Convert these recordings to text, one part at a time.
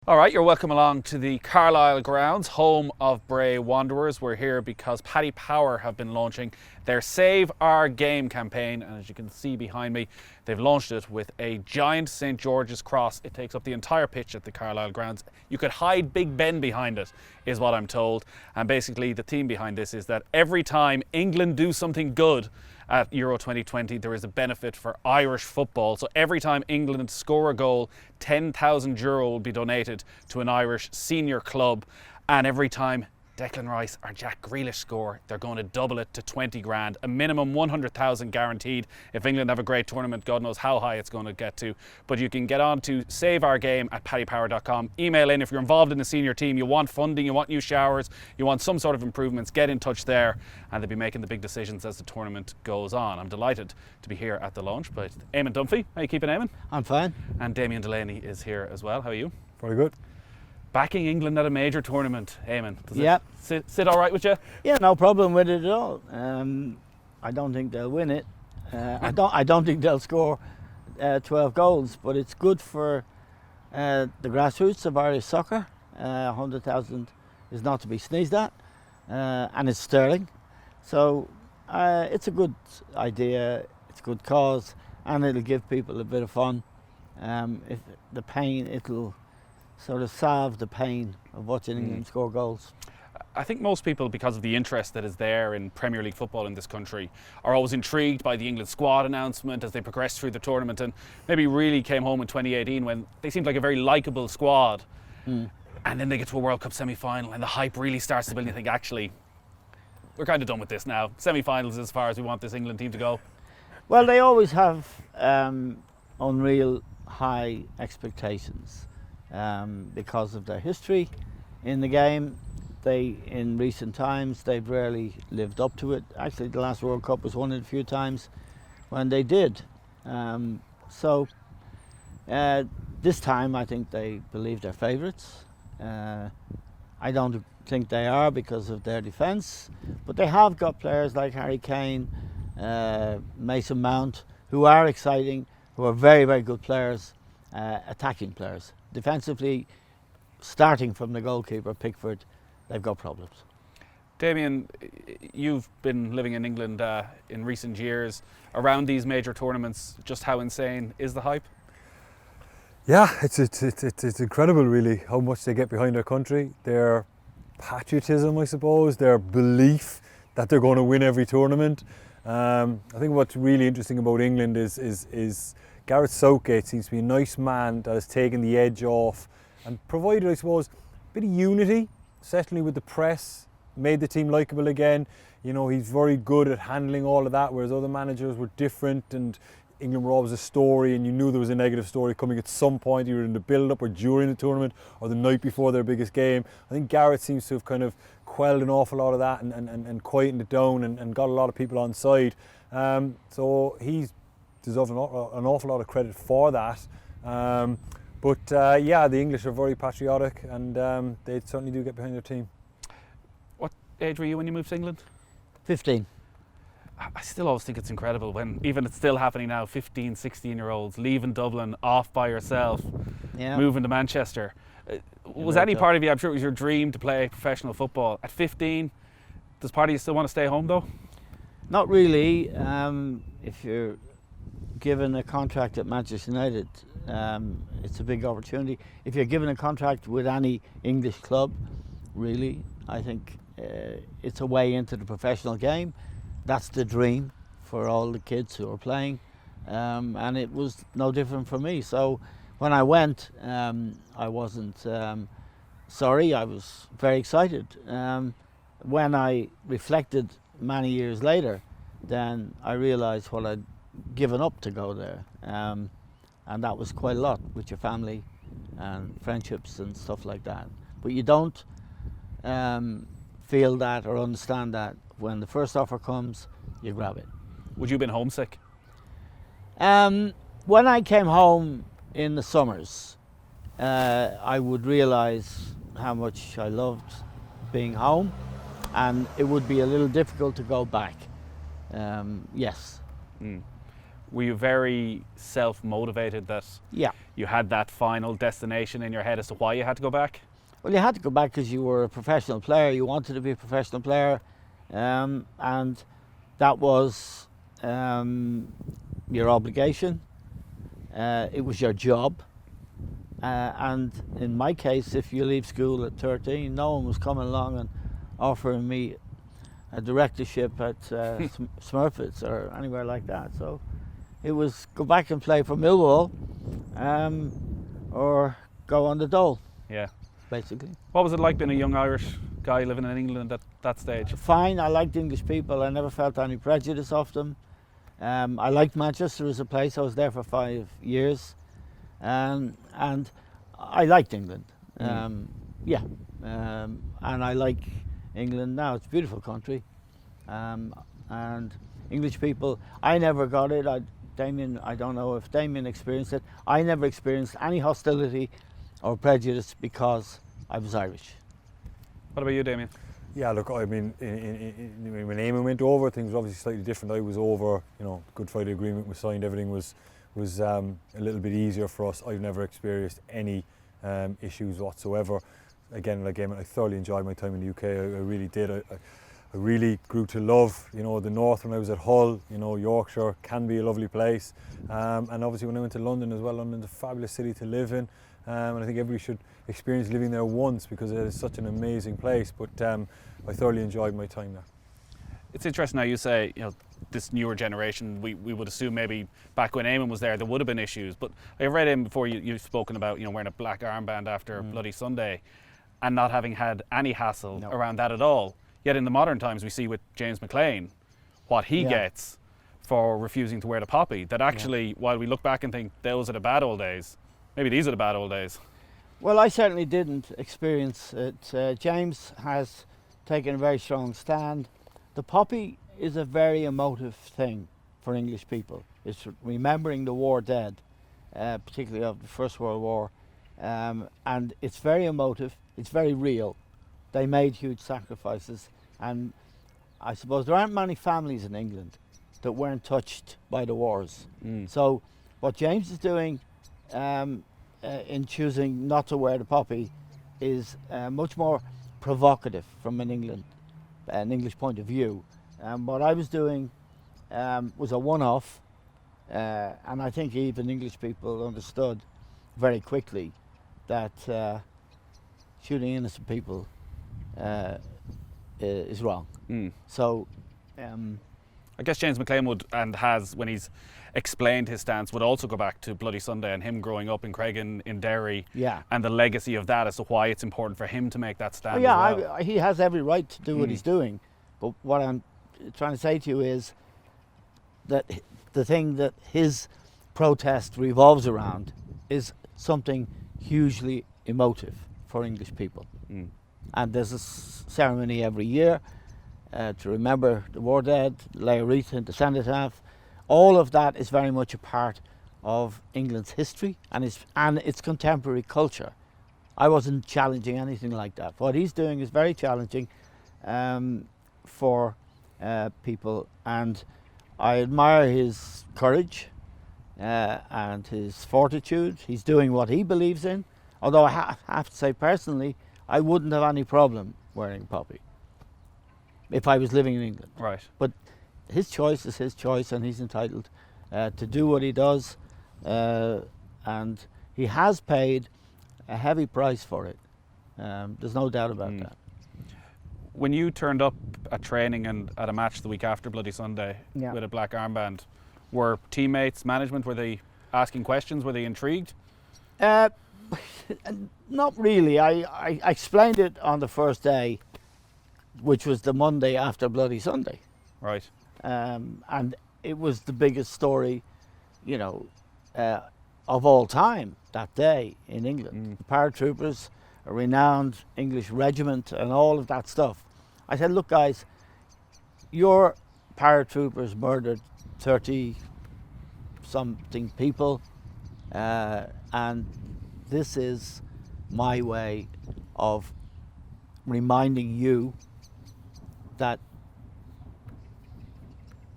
All right, you're welcome along to the Carlisle grounds, home of Bray Wanderers. We're here because Paddy Power have been launching their Save Our Game campaign, and as you can see behind me, they've launched it with a giant St. George's cross. It takes up the entire pitch at the Carlisle grounds. You could hide Big Ben behind it, is what I'm told. And basically the theme behind this is that every time England do something good at Euro 2020, there is a benefit for Irish football. So every time England score a goal, €10,000 will be donated to an Irish senior club. And every time Declan Rice or Jack Grealish score, they're going to double it to 20 grand, a minimum 100,000 guaranteed. If England have a great tournament, God knows how high it's going to get to. But you can get on to saveourgame@paddypower.com. Email in if you're involved in a senior team, you want funding, you want new showers, you want some sort of improvements, get in touch there, and they'll be making the big decisions as the tournament goes on. I'm delighted to be here at the launch by Eamon Dunphy. How are you keeping, Eamon? I'm fine. And Damien Delaney is here as well. How are you? Very good. Backing England at a major tournament, Eamon. Does Yep. it sit all right with you? Yeah, no problem with it at all. I don't think they'll win it. I don't think they'll score 12 goals, but it's good for the grassroots of Irish soccer. 100,000 is not to be sneezed at, and it's sterling. So it's a good idea. It's a good cause, and it'll give people a bit of fun. If the pain, it'll sort of salve the pain of watching England score goals. I think most people, because of the interest that is there in Premier League football in this country, are always intrigued by the England squad announcement as they progress through the tournament, and maybe really came home in 2018 when they seemed like a very likeable squad. And then they get to a World Cup semi-final and the hype really starts to build, and you think, actually, we're kind of done with this now. Semi-finals as far as we want this England team to go. Well, they always have unreal high expectations. Because of their history in the game. In recent times, they've rarely lived up to it. Actually, the last World Cup was one of the few times when they did. This time, I think they believe they're favourites. I don't think they are because of their defence, but they have got players like Harry Kane, Mason Mount, who are exciting, who are very, very good players, attacking players. Defensively, starting from the goalkeeper, Pickford, they've got problems. Damien, you've been living in England in recent years. Around these major tournaments, just how insane is the hype? Yeah, it's incredible really how much they get behind their country. Their patriotism, I suppose, their belief that they're going to win every tournament. I think what's really interesting about England is Gareth Southgate seems to be a nice man that has taken the edge off and provided, I suppose, a bit of unity, certainly with the press, made the team likeable again. You know, he's very good at handling all of that, whereas other managers were different and England were always a story and you knew there was a negative story coming at some point, either in the build-up or during the tournament or the night before their biggest game. I think Gareth seems to have kind of quelled an awful lot of that and quietened it down and got a lot of people on side. So he's deserve an awful lot of credit for that. Yeah, the English are very patriotic and they certainly do get behind their team. What age were you when you moved to England? 15. I still always think it's incredible when, even it's still happening now, 15, 16-year-olds leaving Dublin off by yourself, moving to Manchester. Was any part of you, I'm sure it was your dream to play professional football. At 15, does part of you still want to stay home though? Not really. If you're given a contract at Manchester United, it's a big opportunity. If you're given a contract with any English club, really, I think it's a way into the professional game. That's the dream for all the kids who are playing, and it was no different for me. So when I went, I wasn't sorry, I was very excited. When I reflected many years later, then I realised what I'd given up to go there, and that was quite a lot with your family and friendships and stuff like that. But you don't feel that or understand that when the first offer comes, you grab it. Would you have been homesick? When I came home in the summers, I would realise how much I loved being home, and it would be a little difficult to go back. Yes. Were you very self-motivated that Yeah. you had that final destination in your head as to why you had to go back? Well, you had to go back because you were a professional player. You wanted to be a professional player, and that was your obligation. It was your job. And in my case, if you leave school at 13, no one was coming along and offering me a directorship at Smurfits or anywhere like that. So it was go back and play for Millwall, or go on the dole, Yeah. basically. What was it like being a young Irish guy living in England at that stage? Fine, I liked English people. I never felt any prejudice of them. I liked Manchester as a place. I was there for 5 years, and I liked England. Yeah, and I like England now. It's a beautiful country, and English people. I never got it. Damien, I don't know if Damien experienced it. I never experienced any hostility or prejudice because I was Irish. What about you, Damien? Yeah, look, I mean, when Eamon went over, things were obviously slightly different. I was over, Good Friday Agreement was signed, everything was a little bit easier for us. I've never experienced any issues whatsoever. Again, like Eamon, I thoroughly enjoyed my time in the UK. I really did. I really grew to love, the north when I was at Hull. Yorkshire can be a lovely place, and obviously when I went to London as well. London's a fabulous city to live in, and I think everybody should experience living there once because it is such an amazing place. But I thoroughly enjoyed my time there. It's interesting how you say, this newer generation, we would assume maybe back when Eamon was there would have been issues. But I read in before you've spoken about, wearing a black armband after Bloody Sunday and not having had any hassle around that at all. Yet in the modern times we see with James McClean what he gets for refusing to wear the poppy. That actually, while we look back and think those are the bad old days, maybe these are the bad old days. Well, I certainly didn't experience it. James has taken a very strong stand. The poppy is a very emotive thing for English people. It's remembering the war dead, particularly of the First World War, and it's very emotive. It's very real. They made huge sacrifices, and I suppose there aren't many families in England that weren't touched by the wars. So what James is doing in choosing not to wear the poppy is much more provocative from an English point of view. What I was doing was a one-off, and I think even English people understood very quickly that shooting innocent people is wrong. So I guess James McClean would, and has, when he's explained his stance, would also go back to Bloody Sunday and him growing up in Creggan in Derry, and the legacy of that as to why it's important for him to make that stand. Oh, yeah, as well. he has every right to do what he's doing. But what I'm trying to say to you is that the thing that his protest revolves around is something hugely emotive for English people. And there's a ceremony every year to remember the war dead, lay a wreath in the cenotaph. All of that is very much a part of England's history and its contemporary culture. I wasn't challenging anything like that. What he's doing is very challenging for people, and I admire his courage and his fortitude. He's doing what he believes in, although I have to say personally, I wouldn't have any problem wearing poppy if I was living in England. Right. But his choice is his choice, and he's entitled to do what he does, and he has paid a heavy price for it. There's no doubt about that. When you turned up at training and at a match the week after Bloody Sunday with a black armband, were teammates, management, were they asking questions? Were they intrigued? Not really. I explained it on the first day, which was the Monday after Bloody Sunday. Right. And it was the biggest story, of all time that day in England. The paratroopers, a renowned English regiment, and all of that stuff. I said, look, guys, your paratroopers murdered 30-something people, and this is my way of reminding you that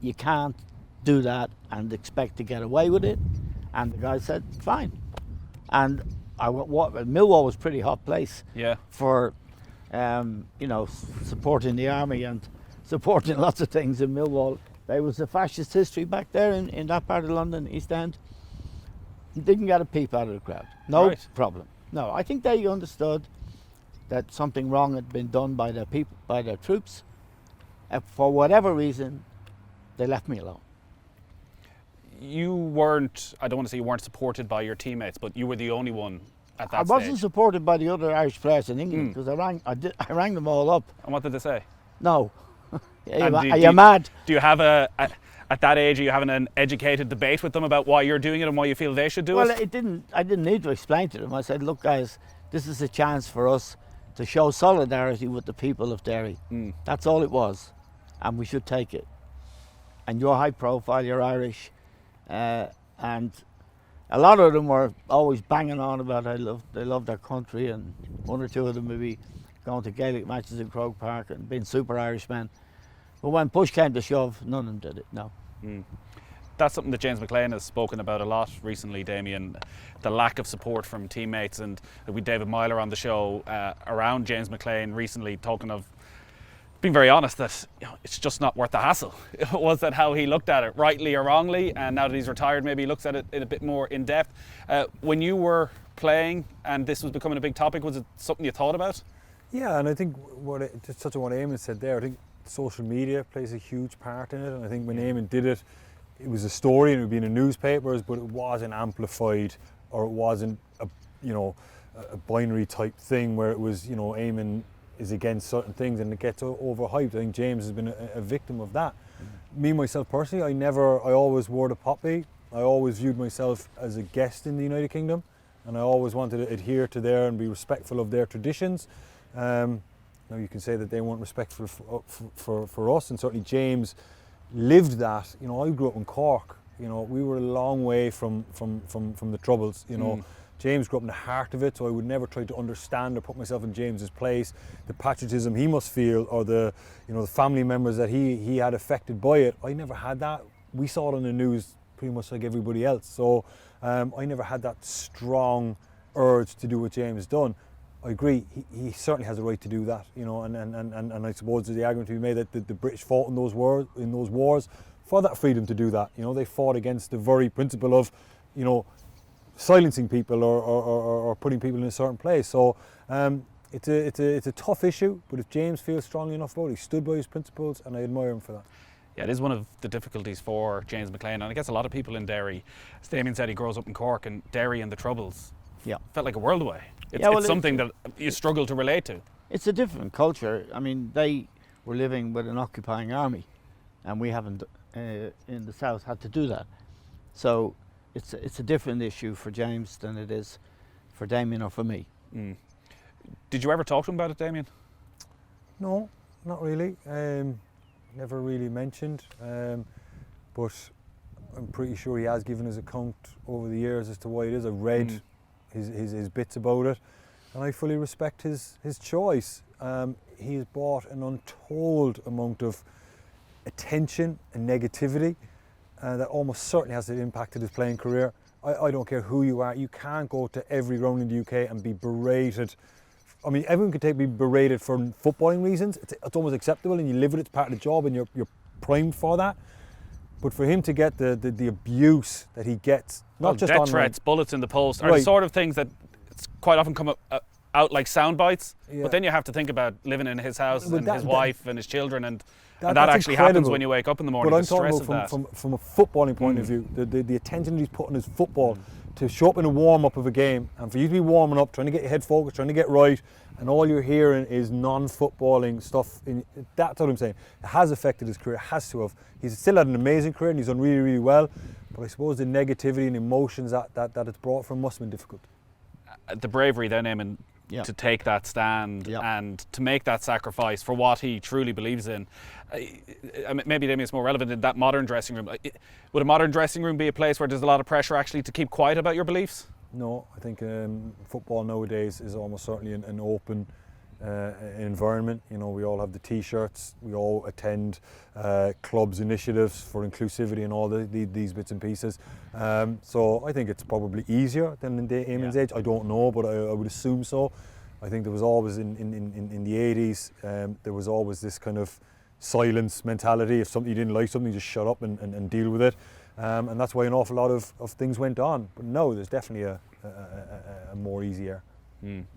you can't do that and expect to get away with it. And the guy said, fine. And Millwall was a pretty hot place for, supporting the army and supporting lots of things in Millwall. There was a fascist history back there in that part of London, East End. He didn't get a peep out of the crowd. No problem. No, I think they understood that something wrong had been done by their people, by their troops. For whatever reason, they left me alone. You weren't, I don't want to say you weren't supported by your teammates, but you were the only one at that stage. I wasn't supported by the other Irish players in England because I rang them all up. And what did they say? No. Are you mad? Do you have at that age, are you having an educated debate with them about why you're doing it and why you feel they should do it? Well, I didn't need to explain to them. I said, look guys, this is a chance for us to show solidarity with the people of Derry. That's all it was. And we should take it. And you're high profile, you're Irish. And a lot of them were always banging on about they love their country, and one or two of them maybe going to Gaelic matches in Croke Park and being super Irishmen. But when push came to shove, none of them did it, no. That's something that James McClean has spoken about a lot recently, Damien, the lack of support from teammates. And we had David Myler on the show around James McClean recently, talking of being very honest that it's just not worth the hassle. Was that how he looked at it, rightly or wrongly? And now that he's retired, maybe he looks at it in a bit more in depth. When you were playing and this was becoming a big topic, was it something you thought about? Yeah, and I think just touching on what Eamon said there, I think social media plays a huge part in it. And I think when Eamon did it, it was a story and it would be in the newspapers, but it wasn't amplified, or it wasn't a binary type thing where it was, Eamon is against certain things and it gets overhyped. I think James has been a victim of that. Me, myself personally, I always wore the poppy. I always viewed myself as a guest in the United Kingdom, and I always wanted to adhere to their and be respectful of their traditions. Now you can say that they weren't respectful for us, and certainly James lived that. I grew up in Cork. We were a long way from the Troubles. James grew up in the heart of it, so I would never try to understand or put myself in James's place. The patriotism he must feel, or the family members that he had affected by it, I never had that. We saw it on the news pretty much like everybody else. So I never had that strong urge to do what James done. I agree, he certainly has a right to do that, and I suppose there's the argument to be made that the British fought in those wars for that freedom to do that. They fought against the very principle of, silencing people or putting people in a certain place. So it's a tough issue, but if James feels strongly enough about it, he stood by his principles, and I admire him for that. Yeah, it is one of the difficulties for James McClean, and I guess a lot of people in Derry. As Damien said, he grows up in Cork, and Derry and the Troubles felt like a world away. It's something that you struggle to relate to. It's a different culture. I mean, they were living with an occupying army, and we haven't in the south had to do that. So it's a different issue for James than it is for Damien or for me. Did you ever talk to him about it, Damien? No, not really. Never really mentioned, but I'm pretty sure he has given his account over the years as to why it is. I've read his bits about it, and I fully respect his choice. He's brought an untold amount of attention and negativity that almost certainly has impacted his playing career. I don't care who you are, you can't go to every ground in the UK and be berated. I mean, everyone can be berated for footballing reasons. It's almost acceptable, and you live with it, it's part of the job, and you're primed for that. But for him to get the abuse that he gets, not just death threats, bullets in the post, are the sort of things that quite often come out like sound bites. But then you have to think about living in his house and his wife and his children, and that actually happens when you wake up in the morning. But I'm talking about from a footballing point of view, the attention that he's put on his football, to show up in a warm-up of a game, and for you to be warming up, trying to get your head focused, trying to get right, and all you're hearing is non-footballing stuff. That's what I'm saying. It has affected his career, has to have. He's still had an amazing career and he's done really, really well, but I suppose the negativity and emotions that it's brought from must have been difficult. The bravery then, Eamon, to take that stand and to make that sacrifice for what he truly believes in. Maybe, Damien, it's more relevant in that modern dressing room. Would a modern dressing room be a place where there's a lot of pressure actually to keep quiet about your beliefs? No, I think football nowadays is almost certainly an open environment. You know, we all have the T-shirts, we all attend clubs initiatives for inclusivity and all these bits and pieces. So I think it's probably easier than in Eamon's age. I don't know, but I would assume so. I think there was always in the 80s, there was always this kind of silence mentality. If something you didn't like something, just shut up and deal with it. And that's why an awful lot of things went on. But no, there's definitely a more easier.